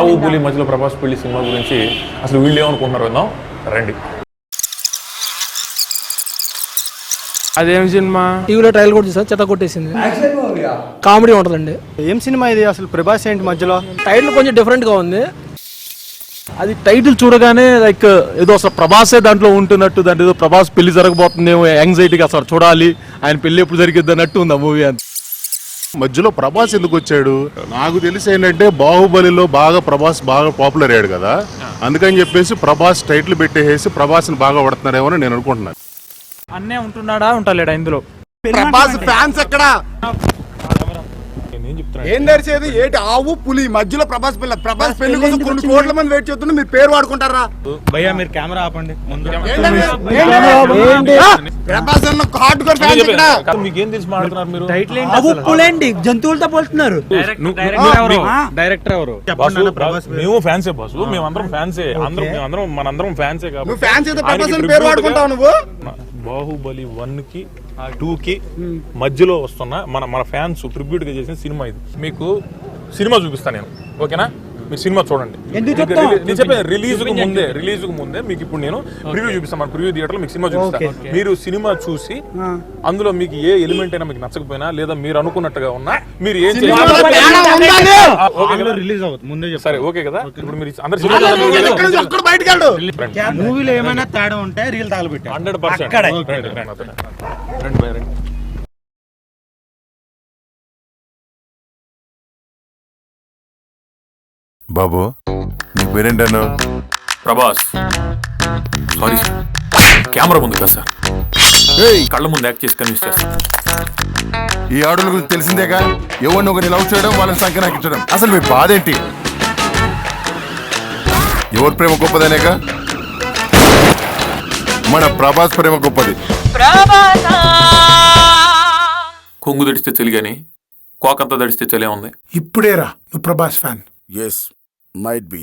ఆవు పులి మధ్యలో ప్రభాస్ పెళ్లి సినిమా గురించి అసలు వీళ్ళు ఏమనుకుంటున్నారు విందాం రండి. అదేం సినిమా? టీవీలో ట్రైల్ కూడా చూసా, చెత్త కొట్టేసింది. కామెడీ ఉంటుందండి. ఏం సినిమా ఇది అసలు? ప్రభాస్ ఏంటి మధ్యలో? టైటిల్ కొంచెం డిఫరెంట్ గా ఉంది. అది టైటిల్ చూడగానే లైక్ ఏదో అసలు ప్రభాసే దాంట్లో ఉంటున్నట్టు, దాంట్లో ఏదో ప్రభాస్ పెళ్లి జరగబోతుందేమో యాంగ్జైటీగా అసలు చూడాలి, ఆయన పెళ్లి ఎప్పుడు జరిగిద్ది అన్నట్టు ఉంది ఆ మూవీ. అంత మధ్యలో ప్రభాస్ ఎందుకు వచ్చాడు? నాకు తెలిసి ఏంటంటే బాహుబలిలో బాగా ప్రభాస్ బాగా పాపులర్ అయ్యాడు కదా, అందుకని చెప్పేసి ప్రభాస్ టైటిల్ పెట్టేసి ప్రభాస్ని బాగా పడుతున్నారేమో అని నేను అనుకుంటున్నాను. అన్నే ఉంటున్నాడా ఉంటలేడా ఇందులో? ప్రభాస్ ఫ్యాన్స్ ఎక్కడ? ఏం నడిచేది ఏంటి? ఆవు పులి మధ్యలో ప్రభాస్ పెళ్లి. ప్రభాస్ పెళ్లి కోసం కొన్ని కోట్ల మంది వెయిట్ చేస్తున్నా, మీరు పేరు వాడుకుంటారా? భయ్యా మీరు కెమెరా ఆపండి. ప్రభాస్ అన్న హార్డ్ కోర్ ఫ్యాన్స్ ఇక్కడ. మీకేం తెలిసి మాట్లాడుతున్నారు మీరు? ఆవు పులేండి, జంతువులతో పోల్చుతున్నారు. డైరెక్టర్ ఎవరు? మేము ఫ్యాన్సే బాసు, మేమందరం ఫ్యాన్సే, మనందరం ఫ్యాన్సే. నువ్వు ఫ్యాన్స్ అయితే ప్రభాస్ అని పేరు వాడుకుంటావు నువ్వు. బాహుబలి 1 కి 2 కి మధ్యలో వస్తున్న మన ఫ్యాన్స్ ట్రిబ్యూట్ గా చేసిన సినిమా ఇది. మీకు సినిమా చూపిస్తాను నేను, ఓకేనా? మీరు సినిమా చూడండి. నేను చెప్పాను రిలీజ్ కు ముందే మీకు ఇప్పుడు నేను ప్రివ్యూ చూపిస్తాను. మన ప్రివ్యూ థియేటర్ లో మీకు సినిమా చూపిస్తాను. మీరు సినిమా చూసి అందులో మీకు ఏ ఎలిమెంట్ అయినా మీకు నచ్చకపోయినా లేదా మీరు అనుకున్నట్టుగా ఉన్నా మీరు ఏం చేయాలి రిలీజ్ అవుతుంది ముందే. సరే ఓకే కదా? ఇప్పుడు మీరు అందరు మూవీలో ఏమైనా తేడా ఉంటే రీల్ తగలబెట్టారు 100%. రండి. బాబు నీ పేరేంటాను? ప్రభాస్. సారీ సార్, కెమెరా ముందు కదా సార్, కళ్ళ ముందు యాక్ట్ చేసి కన్విన్స్ చేస్తాను. ఈ ఆడోళ్ళ గురించి తెలిసిందేగా, ఎవరిని ఒకరిని లవ్ చేయడం, వాళ్ళని సంఖ్యనాకించడం. అసలు మీ బాధ ఏంటి? ఎవరి ప్రేమ గొప్పదనేగా? మన ప్రభాస్ ప్రేమ గొప్పది. కొంగు దడిస్తే తెలియని కోకంతా దడిస్తే తెలియ ఉంది. ఇప్పుడేరా నువ్వు Prabhas fan? Yes might be.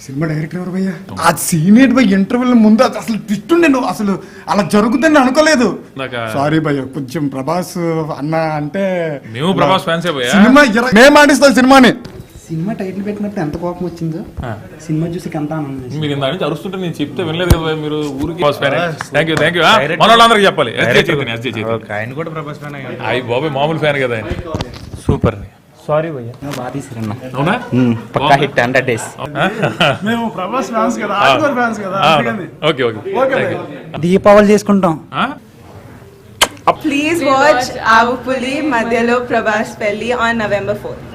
Cinema director ఎవరు భయ్యా? ఆ సీన్ ఏంటి భయ్య? ఇంటర్వ్యూల ముందు అసలు తిట్టుండే, నువ్వు అసలు అలా జరుగుతుందని అనుకోలేదు. సారీ భయ్య, కొంచెం ప్రభాస్ అన్న అంటే మేము ప్రభాస్ ఫ్యాన్సే భయ్యా. సినిమా మేము ఆడిస్తాం సినిమాని. సినిమా టైటిల్ పెట్టినప్పుడు ఎంత కోపం వచ్చిందో, సినిమా చూసి ఎంత ఆనందం. మీరు ఇంత నుంచి అరుస్తుంటే నేను చెప్తే వినలేదు కదా మీరు. ఊరికి థ్యాంక్ యూ మన వాళ్ళందరికీ చెప్పాలి. ఆయన కూడా ప్రభాస్ ఫ్యాన్ అయ్యి బాబాయ్, మామూలు ఫ్యాన్ కదా ఆయన. సూపర్. సారీ భయ్య, బాగా తీసిరన్నా. అవునా? పక్కా హిట్ 100 days. మేము ప్రభాస్ ఫ్యాన్స్ కదా, ఫ్యాన్స్ కదా. ఓకే. దీపావళి చేసుకుంటాం. Please watch Avu Puli Madhyalo Prabhas Pelli on November 4th.